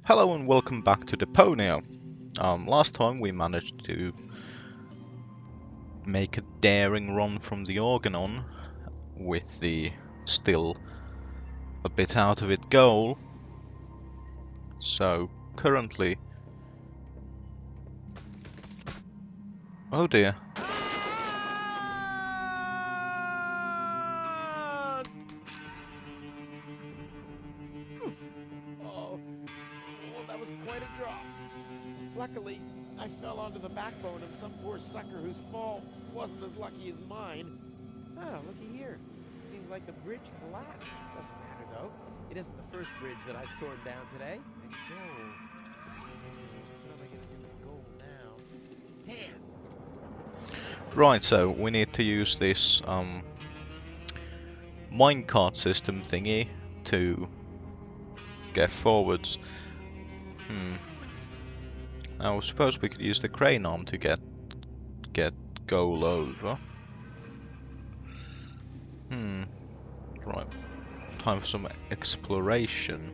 Hello and welcome back to Deponia. Last time we managed to make a daring run from the Organon with the still a bit out of it goal. So currently... Oh dear. That was quite a drop. Luckily, I fell onto the backbone of some poor sucker whose fall wasn't as lucky as mine. Oh, looky here. Seems like the bridge collapsed. Doesn't matter, though. It isn't the first bridge that I've torn down today. And gold. What am I going to do with gold now? Damn! Right, so we need to use this minecart system thingy to get forwards. Now I suppose we could use the crane arm to get goal over. Right. Time for some exploration.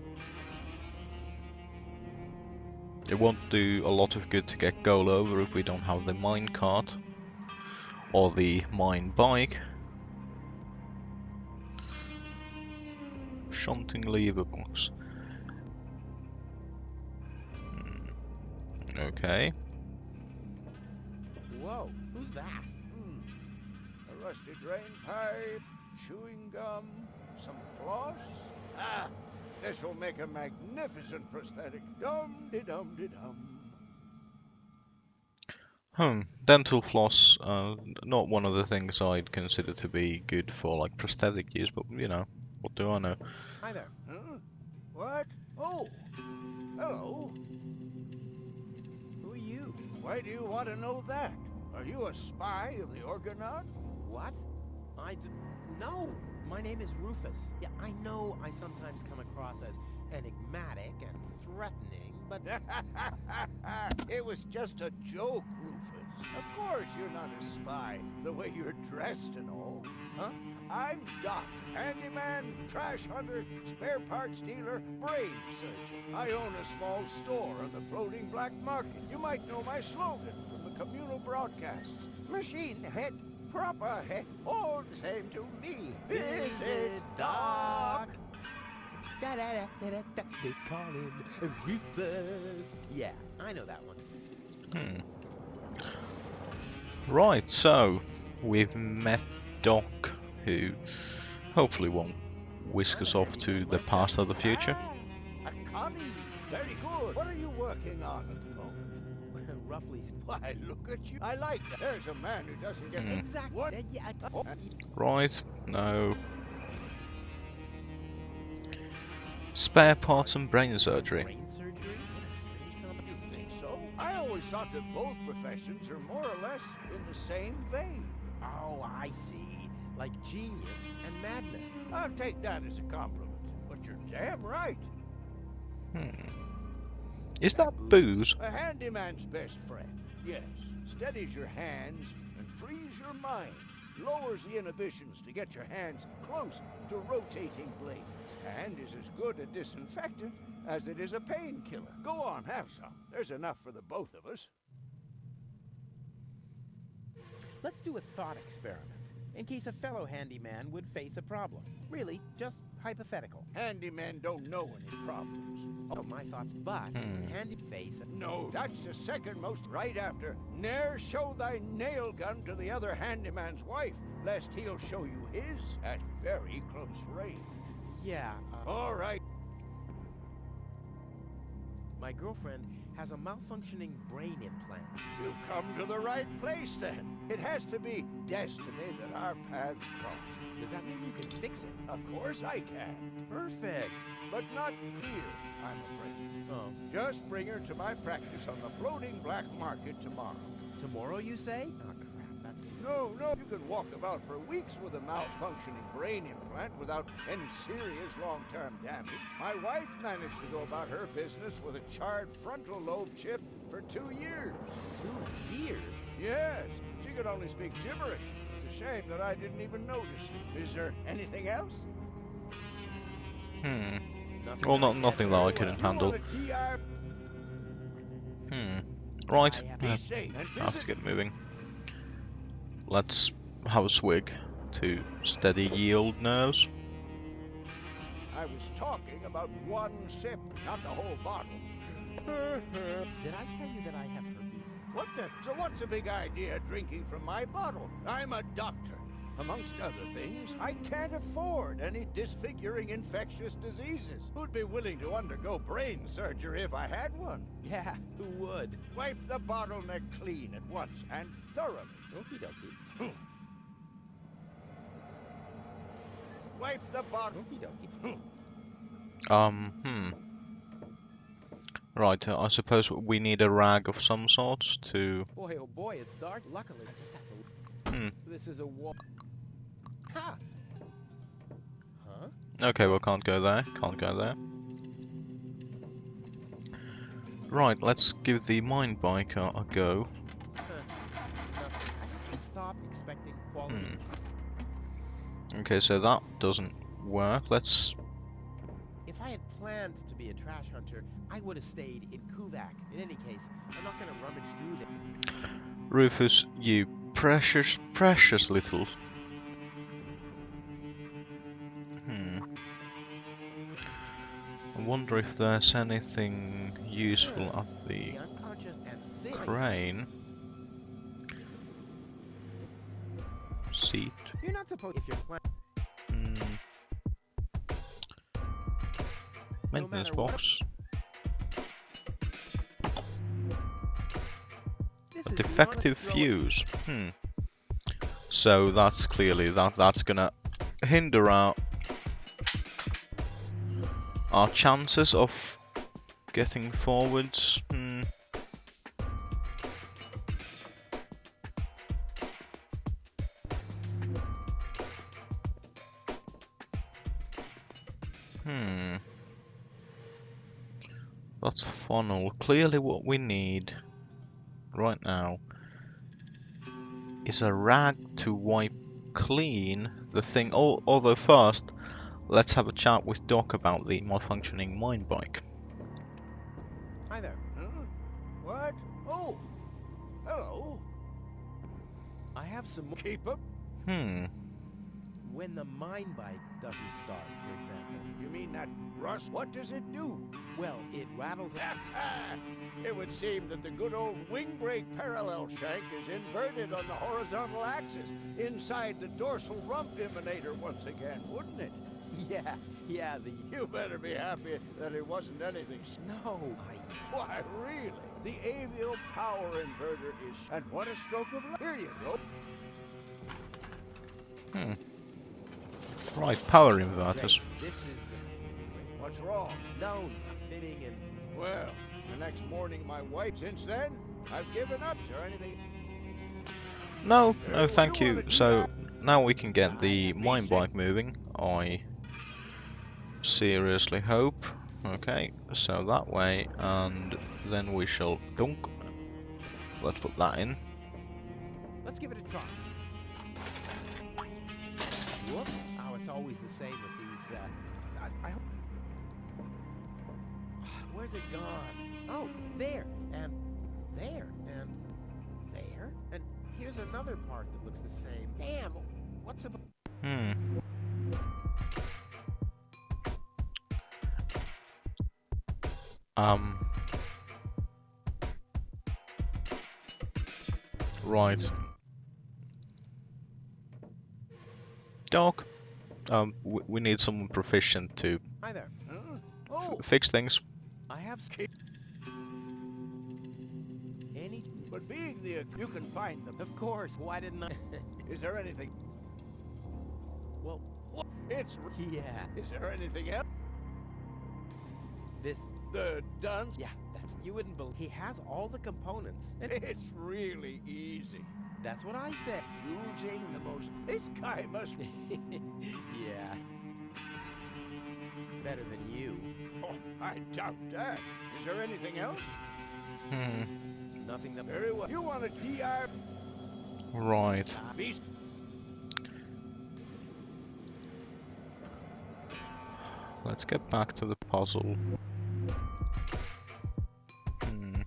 It won't do a lot of good to get goal over if we don't have the minecart or the mine bike. Shunting lever box. Okay. Whoa, who's that? A rusty drain pipe, chewing gum, some floss. This will make a magnificent prosthetic. Dum-de-dum-de-dum. Dental floss, not one of the things I'd consider to be good for like prosthetic use, but you know, what do I know? Hi there. Huh? What? Oh, hello. Who are you? Why do you want to know that? Are you a spy of the Organon? What? No. My name is Rufus. Yeah, I know I sometimes come across as enigmatic and threatening, but... It was just a joke, Rufus. Of course you're not a spy, the way you're dressed and all. Huh? I'm Doc, handyman, trash hunter, spare parts dealer, brain surgeon. I own a small store on the floating black market. You might know my slogan from the communal broadcasts. Machine head, proper head, all the same to me. Visit Doc. Da-da-da-da-da-da. They call him Rufus. Yeah, I know that one. Right, so we've met Doc, who hopefully won't whisk us off to the past or the future. A comedy. Very good. What are you working on at the moment? Roughly. Why, look at you. I like that. There's a man who doesn't get Exactly. What? Yeah. Right, no. Spare parts and brain surgery. Brain surgery? What a strange combination. You think so? I always thought that both professions are more or less in the same vein. Oh, I see. Like genius and madness. I'll take that as a compliment. But you're damn right. Is that booze? A handyman's best friend. Yes. Steadies your hands and frees your mind. Lowers the inhibitions to get your hands close to rotating blades. And is as good a disinfectant as it is a painkiller. Go on, have some. There's enough for the both of us. Let's do a thought experiment, in case a fellow handyman would face a problem. Really, just hypothetical. Handymen don't know any problems. Oh, my thoughts, but handy face... No, that's the second most, right after. Ne'er show thy nail gun to the other handyman's wife, lest he'll show you his at very close range. Yeah, All right. my girlfriend has a malfunctioning brain implant. You've come to the right place, then. It has to be destiny that our paths cross. Does that mean you can fix it? Of course I can. Perfect. But not here, I'm afraid. Oh, Just bring her to my practice on the floating black market tomorrow. tomorrow you say? Oh, crap, that's too... No, you can walk about for weeks with a malfunctioning brain implant without any serious long-term damage. My wife managed to go about her business with a charred frontal lobe chip for 2 years. 2 years? Yes, she could only speak gibberish. It's a shame that I didn't even notice. Is there anything else? Nothing Well, that I not can't nothing that I handle. couldn't You handle. want a TR? Right, I Be safe and I have to visit. get moving. Let's have a swig to steady ye old nerves. I was talking about one sip, not the whole bottle. Did I tell you that I have herpes? What the? So what's the big idea drinking from my bottle? I'm a doctor. Amongst other things, I can't afford any disfiguring infectious diseases. Who'd be willing to undergo brain surgery if I had one? Yeah, who would? Wipe the bottleneck clean at once and thoroughly. Okie dokie. Wipe the bottle. Okie dokie. Right, I suppose we need a rag of some sort to... Boy, oh boy, it's dark. Luckily, I just have to... This is a wall. Ha! Huh? Okay, well, can't go there, can't go there. Right, let's give the mine bike a go. Nothing. I have to stop expecting quality. Okay, so that doesn't work. Let's... If I had planned to be a trash hunter, I would have stayed in Kuvak. In any case, I'm not going to rummage through there. Rufus, you precious, precious little... I wonder if there's anything useful at the unconscious and thin. crane. Seat. You're not supposed if you're planning. Maintenance matter what- box. This A is defective the honest fuse. So that's clearly that's gonna hinder our chances of getting forwards. That's funnel. Clearly what we need right now is a rag to wipe clean the thing. Although first, let's have a chat with Doc about the malfunctioning mine bike. Hi there. Huh? What? Oh, hello. I have some more. Keep up. When the mine bike doesn't start, for example. You mean that rust? What does it do? Well, it rattles It would seem that the good old wing brake parallel shank is inverted on the horizontal axis inside the dorsal rump emanator once again, wouldn't it? Yeah, You better be happy that it wasn't anything. No, Why, really? The avial power inverter is... And what a stroke of luck. Here you go. Right, power inverters. This is... What's wrong? No, fitting and... Well, the next morning my wife... Since then, I've given up. Is there anything... No, thank you. So now we can get the mine bike moving. I seriously hope. Okay, so that way, and then we shall dunk. Let's put that in. Let's give it a try. Whoops. Oh, it's always the same with these, I hope... Where's it gone? Oh, there, and there, and there, and here's another part that looks the same. Damn, what's about... Right. Doc, we need someone proficient to Hi there. fix things. I have... Any... But being the... You can find them. Of course. Why didn't I... Is there anything... Well... What? It's... Yeah. Is there anything else? This... The done? Yeah, that's... You wouldn't believe... He has all the components. And It's really easy. that's what I said. Using the most... This guy must... Yeah. Better than you. Oh, I doubt that. Is there anything else? Nothing that... Very well. You want a TR... Right. Beast? Let's get back to the puzzle. Hmm.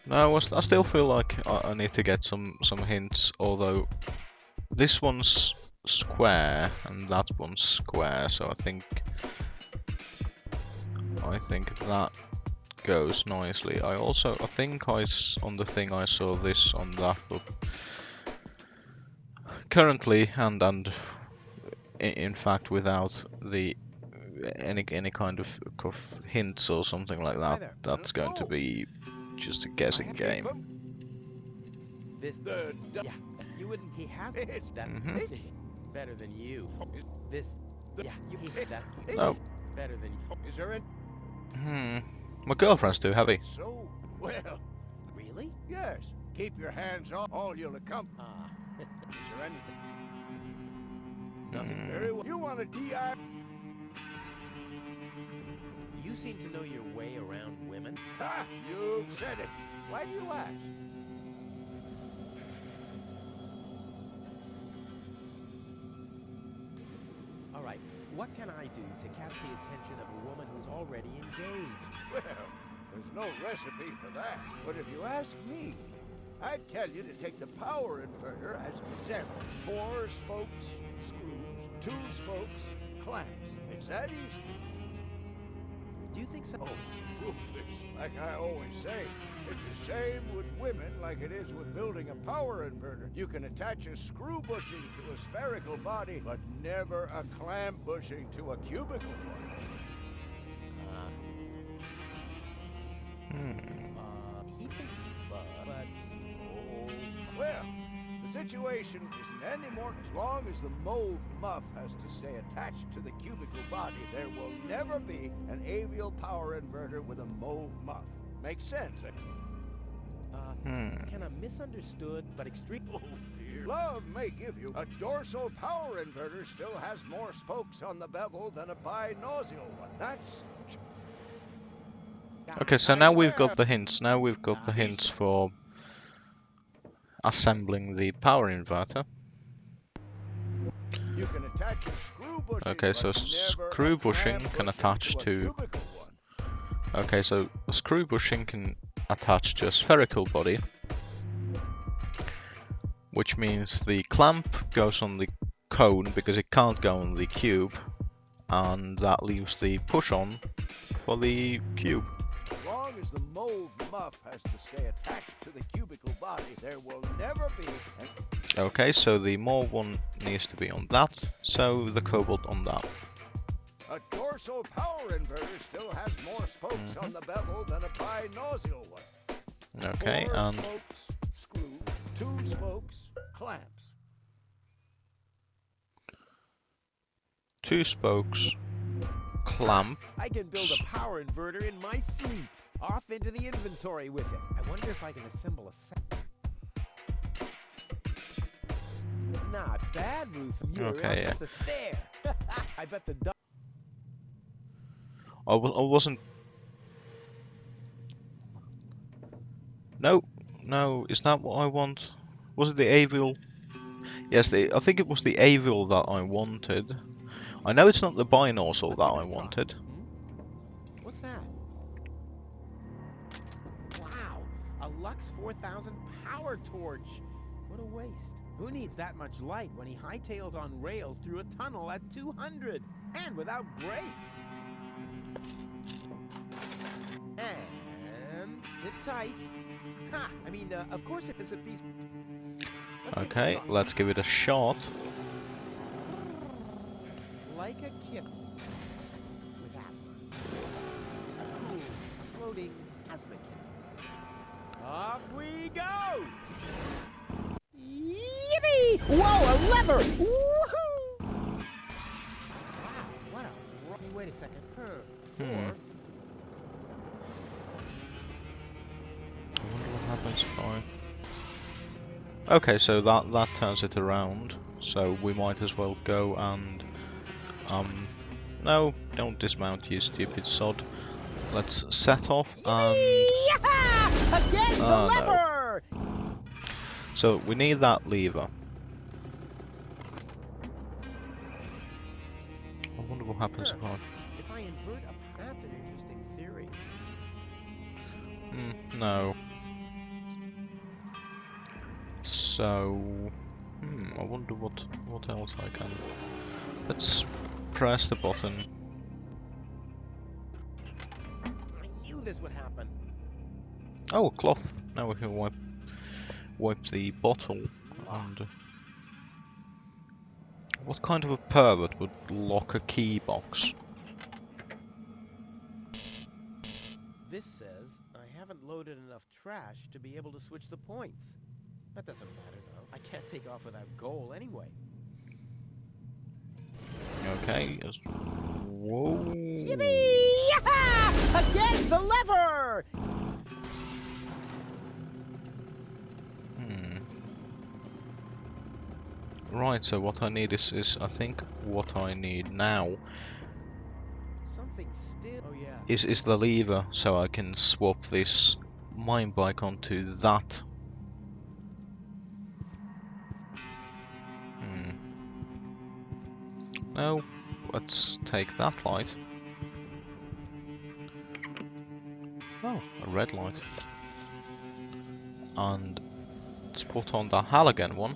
No, I still feel like I need to get some hints, although this one's square and that one's square, so I think that goes nicely. I think on the thing I saw this on that, but currently and in fact without the any kind of hints or something like Hi that, there. that's going to be just a guessing game. This yeah, you wouldn't. He has that better than you. This yeah, you that No. better than you. Is there My girlfriend's too heavy. so? Well, Really? yes. Keep your hands off, all you'll accomplish. Is Is there anything? nothing. Very well. You want to DI? You seem to know your way around women. Ha! You've said it. Why do you ask? All right. What can I do to catch the attention of a woman who's already engaged? Well, there's no recipe for that. But if you ask me, I'd tell you to take the power inverter as an example. 4 spokes, screws, 2 spokes, clamps. It's that easy. Do you think so? Oh, Rufus, like I always say, it's the same with women like it is with building a power inverter. You can attach a screw bushing to a spherical body, but never a clamp bushing to a cubical one. He thinks, but Oh, well, the situation isn't any more. As long as the mauve muff has to stay attached to the cubical body, there will never be an avial power inverter with a mauve muff. Makes sense, eh? Can a misunderstood but extreme... Oh, dear. Love may give you a dorsal power inverter still has more spokes on the bevel than a binomial one. That's... Okay, so now we've got the hints. Now we've got the hints for assembling the power inverter. You can attach a screw bushing, Okay, so but never screw a bushing clamp can bushing attach a to... cubical one. Okay, so a screw bushing can attach to a spherical body, which means the clamp goes on the cone because it can't go on the cube, and that leaves the push-on for the cube. As long as the mauve muff has to stay attached to the cubical body, there will never be an... Okay, so the mauve one needs to be on that, so the cobalt on that. A dorsal power inverter still has more spokes on the bevel than a binomial one. Okay, 4 and spokes, screws, 2 spokes, clamps. 2 spokes, clamp. I can build a power inverter in my sleep. Off into the inventory with it. I wonder if I can assemble a set. Not bad, Roof. You're Okay, yeah. there. I bet the I wasn't... No, is that what I want? Was it the avial? Yes, I think it was the avial that I wanted. I know it's not the binorsal that I wanted. What's that? Wow, a Lux 4000 power torch. What a waste. Who needs that much light when he hightails on rails through a tunnel at 200 and without brakes? And sit tight. Ha! I mean, of course it is a piece. Okay, let's give it a shot. Like a kitten with asthma. Ooh, exploding asthma kitten. Off we go! Yippee! Whoa, a lever! Woohoo! Wow, what a... Wait a second. Or... I wonder what happens if I... Okay, so that turns it around. So we might as well go and... No, don't dismount, you stupid sod. Let's set off and... Again, the lever! No. So we need that lever. What happens if I... If I invert a... That's an interesting theory. No. So... I wonder what else I can... Let's press the button. I knew this would happen. Oh, a cloth. Now we can wipe the bottle. And what kind of a pervert would lock a key box? This says I haven't loaded enough trash to be able to switch the points. That doesn't matter though. I can't take off without goal anyway. Okay. Whoa. Yippee! Yaha! Again, the lever! Right, so what I need is I think what I need now Something still. Oh yeah. is the lever, so I can swap this mine bike onto that. No, let's take that light. Oh, a red light. And let's put on the halogen one.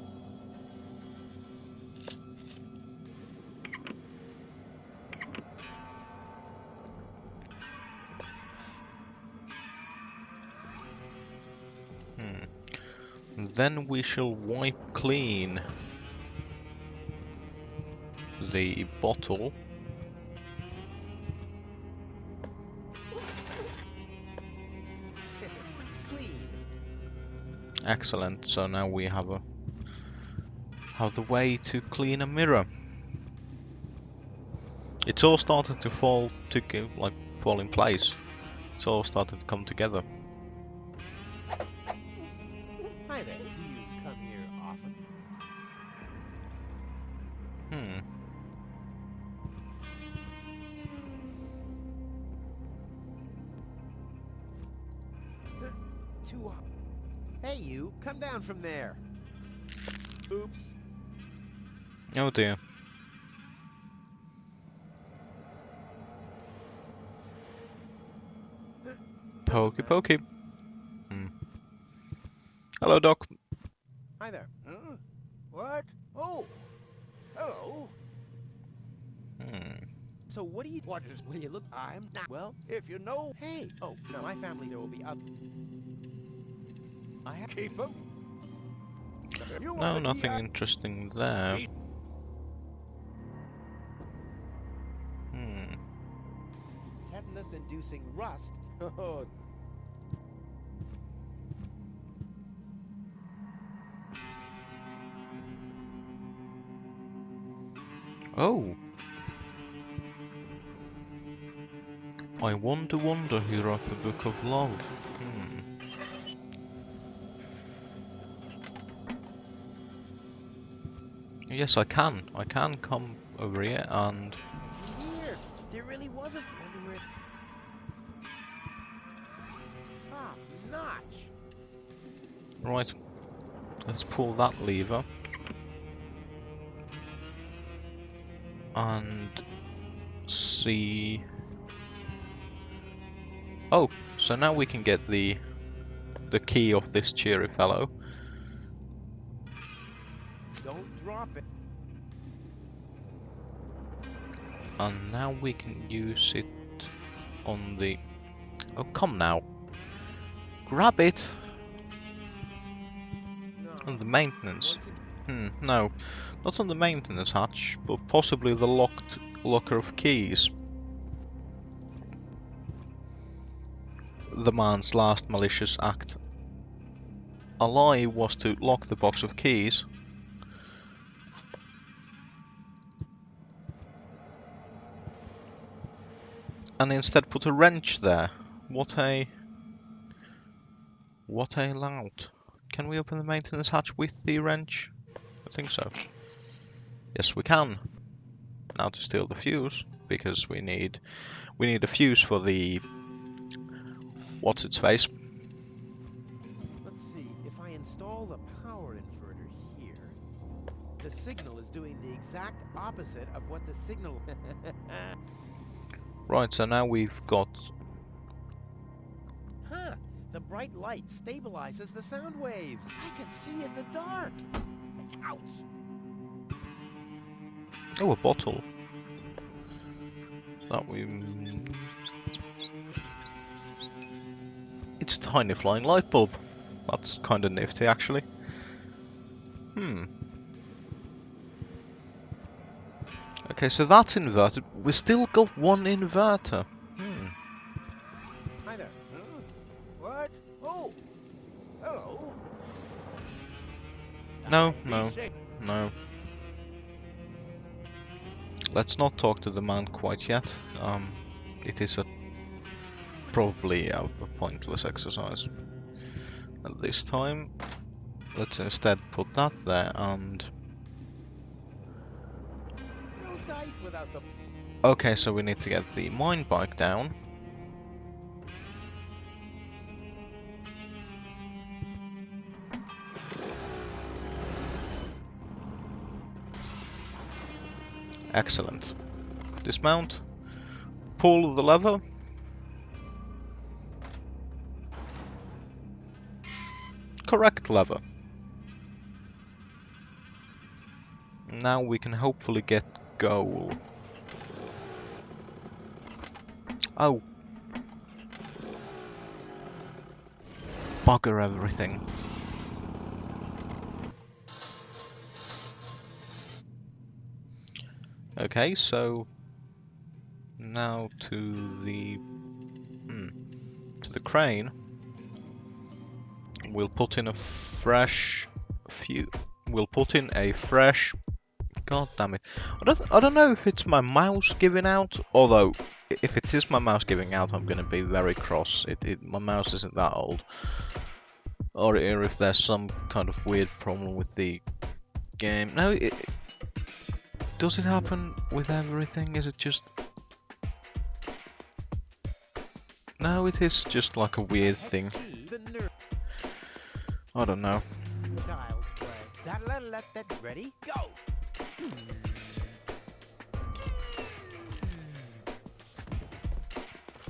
Then we shall wipe clean the bottle. Clean. Excellent. So now we have the way to clean a mirror. It's all starting to fall in place. It's all starting to come together. Hi there. Do you come here often? Too hot. Hey, you! Come down from there. Oops. Oh dear. Pokey pokey. Hello, Doc. Hi there. Huh? What? Oh! Hello! So what do you... What do you look... I'm not... Well... If you know... Hey! Oh, no, my family there will be up... I have... Keep 'em. You No, wanna nothing be interesting there. Tetanus-inducing rust. Oh. Oh. I wonder who wrote the Book of Love. Yes, I can. I can come over here and... Here! There really was a... Wonder where... Ah, notch! Right. Let's pull that lever. And... see... Oh, so now we can get the key of this cheery fellow. Don't drop it. And now we can use it on the... Oh, come now. Grab it! No. On the maintenance. Once again- No. Not on the maintenance hatch, but possibly the locker of keys. The man's last malicious act. A lie was to lock the box of keys. And instead put a wrench there. What a lout. Can we open the maintenance hatch with the wrench? I think so. Yes, we can. Now to steal the fuse, because we need a fuse for the what's its face. Let's see. If I install the power inverter here... the signal is doing the exact opposite of what the signal... Right, so now we've got... Huh. The bright light stabilizes the sound waves. I can see in the dark. Ouch. Oh, a bottle. That we... It's a tiny flying light bulb. That's kind of nifty, actually. Okay, so that's inverted. We still got one inverter. Hi there. Huh? What? Oh! Hello. No, Be no, safe. no. Let's not talk to the man quite yet. It is probably a pointless exercise at this time. Let's instead put that there and... No dice without the... Okay, so we need to get the mine bike down. Excellent. Dismount. Pull the lever. Correct lever. Now we can hopefully get goal. Oh. Bugger everything. Okay, so now to the crane. We'll put in a fresh We'll put in a fresh. God damn it! I don't know if it's my mouse giving out. Although, if it is my mouse giving out, I'm gonna be very cross. My mouse isn't that old. Or if there's some kind of weird problem with the game. No, does it happen with everything? Is it just... No, it is just like a weird thing. I don't know. Child's play. Ready? Go!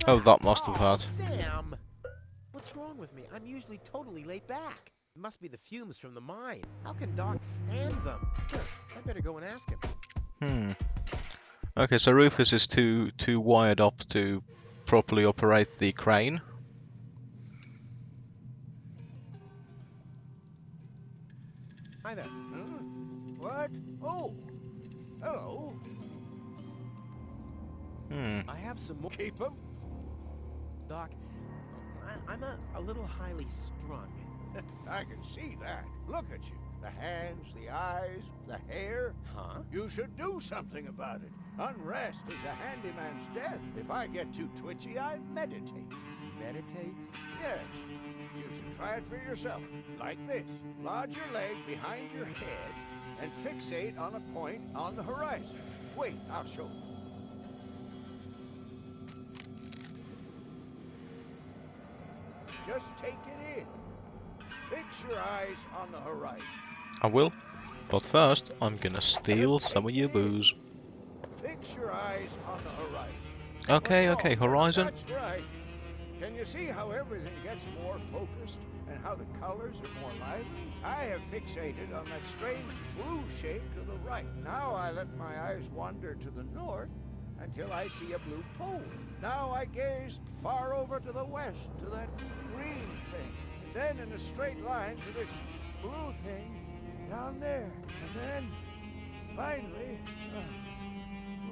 Oh, that must have hurt. Damn! What's wrong with me? I'm usually totally laid back. It must be the fumes from the mine. How can Doc stand them? Sure, I better go and ask him. Okay, so Rufus is too wired up to properly operate the crane. Hi there. What? Oh! Hello. I have some more. Keep 'em. Doc, I'm a little highly strung. I can see that. Look at you. The hands, the eyes, the hair. Huh? You should do something about it. Unrest is a handyman's death. If I get too twitchy, I meditate. Meditate? Yes. You should try it for yourself. Like this. Lodge your leg behind your head and fixate on a point on the horizon. Wait, I'll show you. Just take it in. Fix your eyes on the horizon. I will. But first, I'm gonna steal some of your booze. Fix your eyes on the horizon. Okay, okay, horizon. That's right. Can you see how everything gets more focused and how the colors are more lively? I have fixated on that strange blue shape to the right. Now I let my eyes wander to the north until I see a blue pole. Now I gaze far over to the west to that green thing. And then in a straight line to this blue thing down there. And then, finally,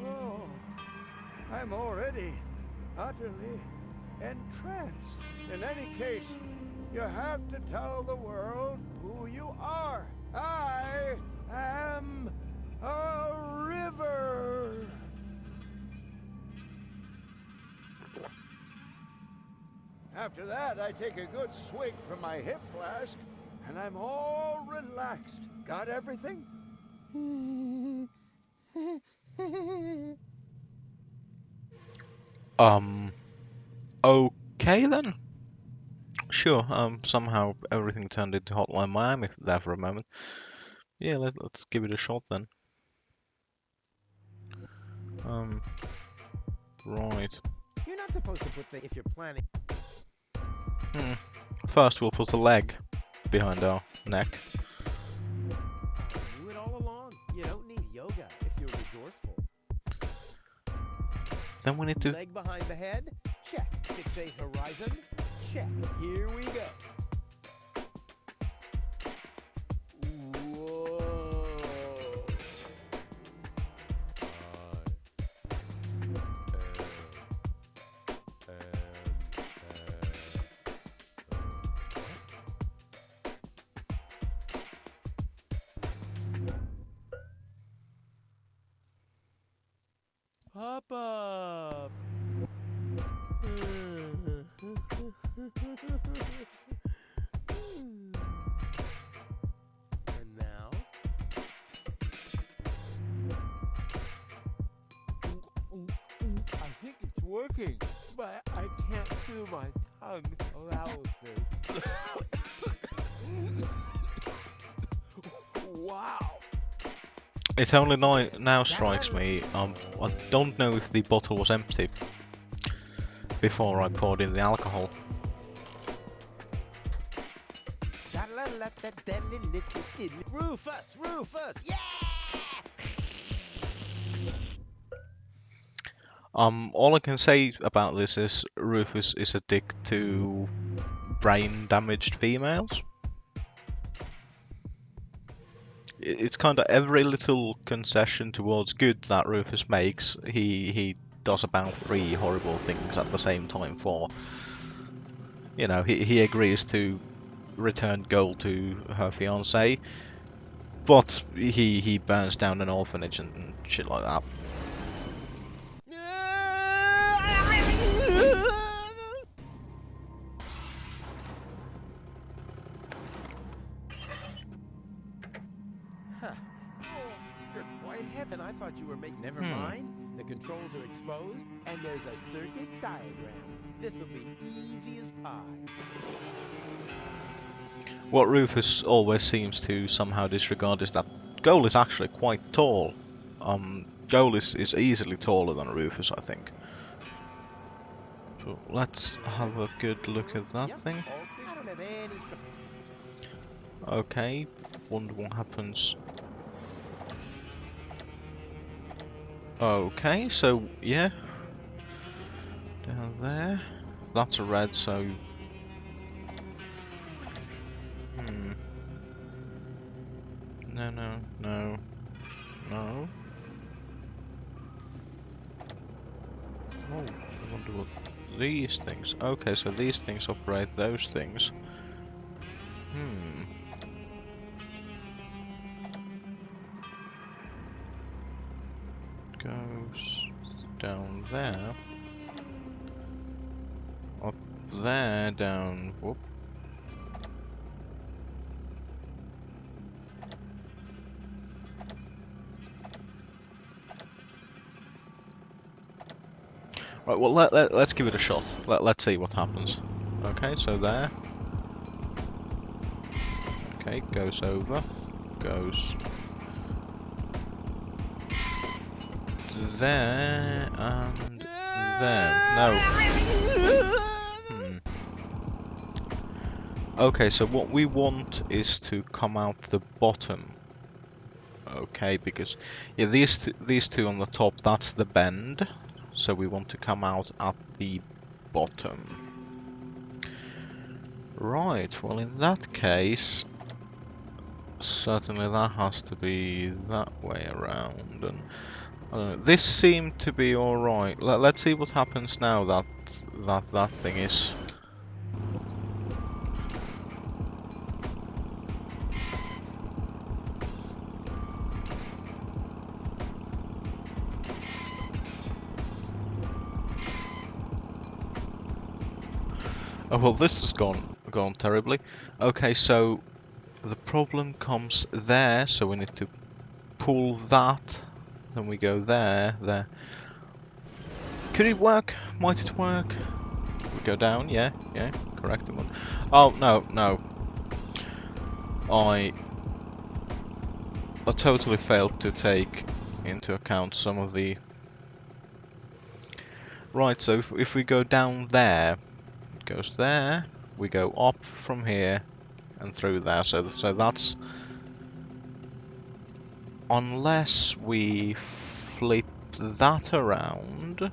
whoa, I'm already utterly entranced. In any case, you have to tell the world who you are. I am a river. After that, I take a good swig from my hip flask, and I'm all relaxed. Got everything? Okay then. Sure, somehow everything turned into Hotline Miami there for a moment. Yeah, let's give it a shot then. Right. You're not supposed to put the if you're planning. First, we'll put a leg behind our neck. I knew it all along. You don't need yoga if you're resourceful. Then we need to. Leg behind the head? Check. Fixate horizon? Check. Here we go. Whoa. Pop up. And now? I think it's working, but I can't feel my tongue allow this. Wow. It only now strikes me. I don't know if the bottle was empty before I poured in the alcohol. Rufus! Rufus! Yeah! All I can say about this is Rufus is a dick to brain-damaged females. It's kind of every little concession towards good that Rufus makes, he does about 3 horrible things at the same time for. You know, he agrees to return gold to her fiancé, but he burns down an orphanage and shit like that. Huh. Oh, you're quite hip, and I thought you were making. Never mind. The controls are exposed, and there's a circuit diagram. This'll be easy as pie. What Rufus always seems to somehow disregard is that Goal is actually quite tall. Goal is easily taller than Rufus, I think. So let's have a good look at that thing. I don't have any. Okay, wonder what happens. Okay, so yeah, down there. That's a red, so no. Oh, I wonder what these things. Okay, so these things operate those things. Goes down there. Up there, down. Whoop. Right, well, let's give it a shot. Let's see what happens. Okay, so there. Okay, goes over. Goes there and there. No. Okay, so what we want is to come out the bottom. Okay, because yeah, these two on the top, that's the bend. So we want to come out at the bottom. Right, well in that case, certainly that has to be that way around. And this seemed to be alright. Let's see what happens now that thing is. Oh well, this has gone terribly. Okay, so the problem comes there, so we need to pull that. Then we go there. Could it work? Might it work? We go down, yeah, correct one. Oh no. I totally failed to take into account some of the... Right, so if we go down there, it goes there, we go up from here and through there, so that's... Unless we flip that around,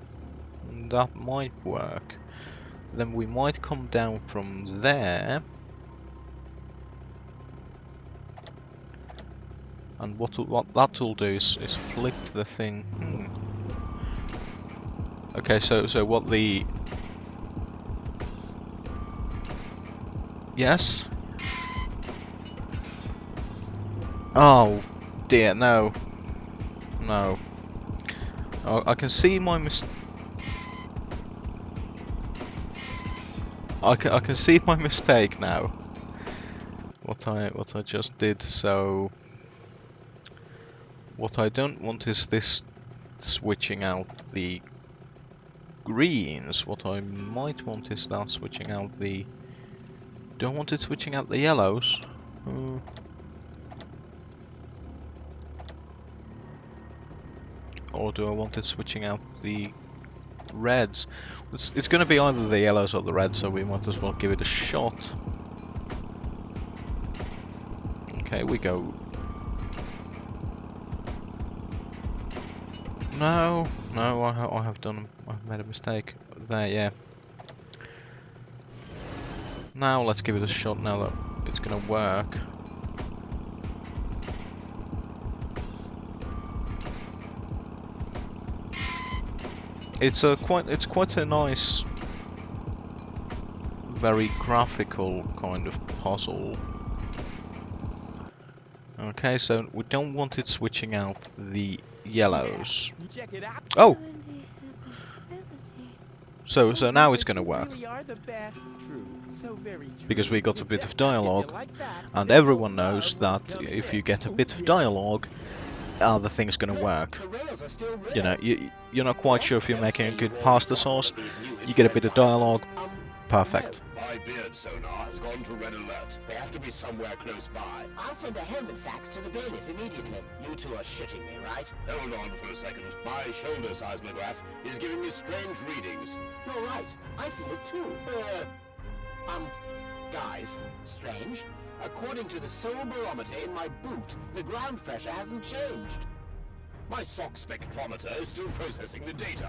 that might work. Then we might come down from there. And what that will do is flip the thing. Okay, so what the... Yes? Oh dear, no. No. Oh, I can see my I can see my mistake now. What I just did. So what I don't want is this switching out the greens. What I might want is that switching out the... Don't want it switching out the yellows. Or do I want it switching out the reds? It's going to be either the yellows or the reds, so we might as well give it a shot. Okay, we go. No, I've made a mistake there, yeah. Now let's give it a shot now that it's going to work. It's quite a nice, very graphical kind of puzzle. Okay, so we don't want it switching out the yellows. Oh! So now it's gonna work. Because we got a bit of dialogue, and everyone knows that if you get a bit of dialogue, the thing's gonna work. You know, you're not quite sure if you're making a good pasta sauce, you get a bit of dialogue, perfect. My beard sonar has gone to red alert. They have to be somewhere close by. I'll send a helmet fax to the bailiff immediately. You two are shitting me, right? Hold on for a second. My shoulder seismograph is giving me strange readings. You're right. I feel it too. Guys, strange. According to the soul barometer in my boot, the ground pressure hasn't changed. My sock spectrometer is still processing the data.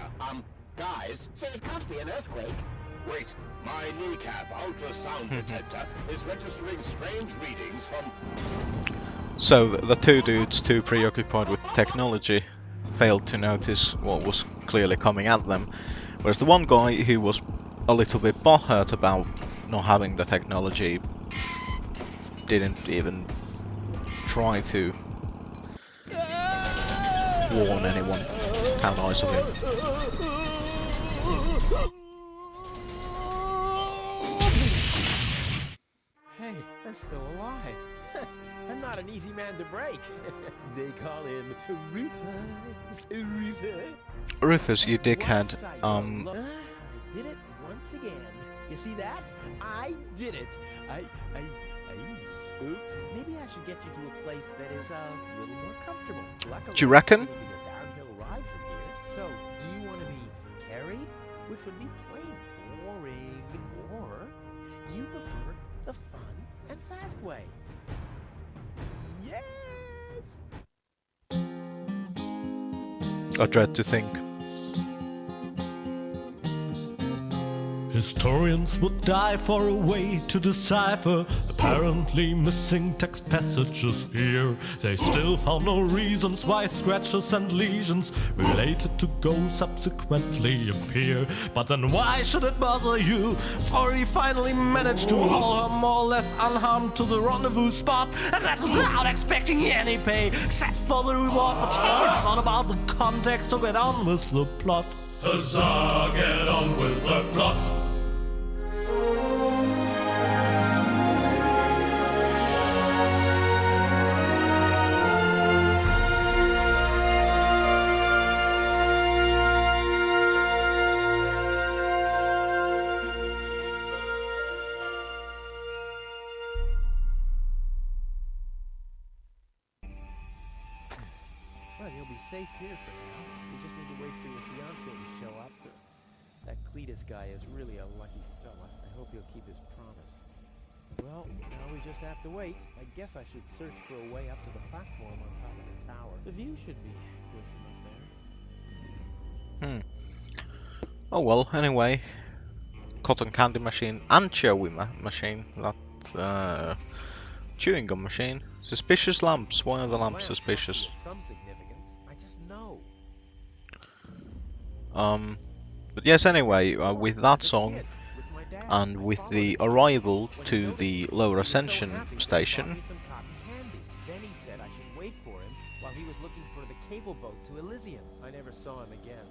Guys, say it can't be an earthquake. Wait, my kneecap ultrasound detector is registering strange readings from... So the two dudes, too preoccupied with technology, failed to notice what was clearly coming at them, whereas the one guy who was a little bit butthurt about not having the technology didn't even try to warn anyone how nice of him. Hey, I'm still alive. I'm not an easy man to break. They call him Rufus. Rufus, you dickhead. I did it once again. You see that? I did it. Oops. Maybe I should get you to a place that is a little more comfortable. Luckily, Do you reckon? It'll be a downhill ride from here. So, do you want to be carried, which would be plain boring, or do you prefer the fun and fast way? Yes. I dread to think. Historians would die for a way to decipher apparently missing text passages here. They still found no reasons why scratches and lesions related to ghosts subsequently appear. But then why should it bother you? For he finally managed to haul her more or less unharmed to the rendezvous spot, and that without expecting any pay, except for the reward. But it's not about the context, so get on with the plot. Huzzah, get on with the plot. safe here for now. We just need to wait for your fiancé to show up. That Cletus guy is really a lucky fella. I hope he'll keep his promise. Well, now we just have to wait. I guess I should search for a way up to the platform on top of the tower. The view should be good from up there. Oh well, anyway. Cotton candy machine and chewy machine. That chewing gum machine. Suspicious lamps. Why are the lamps suspicious? Some significance. I just know. But yes, anyway, with that song and with the arrival to the lower ascension station, Then he said I should wait for him while he was looking for the cable boat to Elysium. I never saw him again.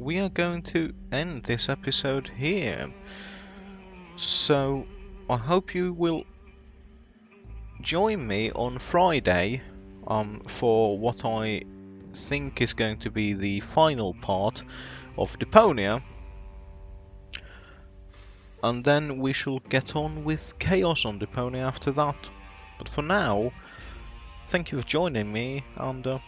we are going to end this episode here. So I hope you will join me on Friday for what I think is going to be the final part of Deponia, and then we shall get on with Chaos on Deponia after that. But for now, thank you for joining me, and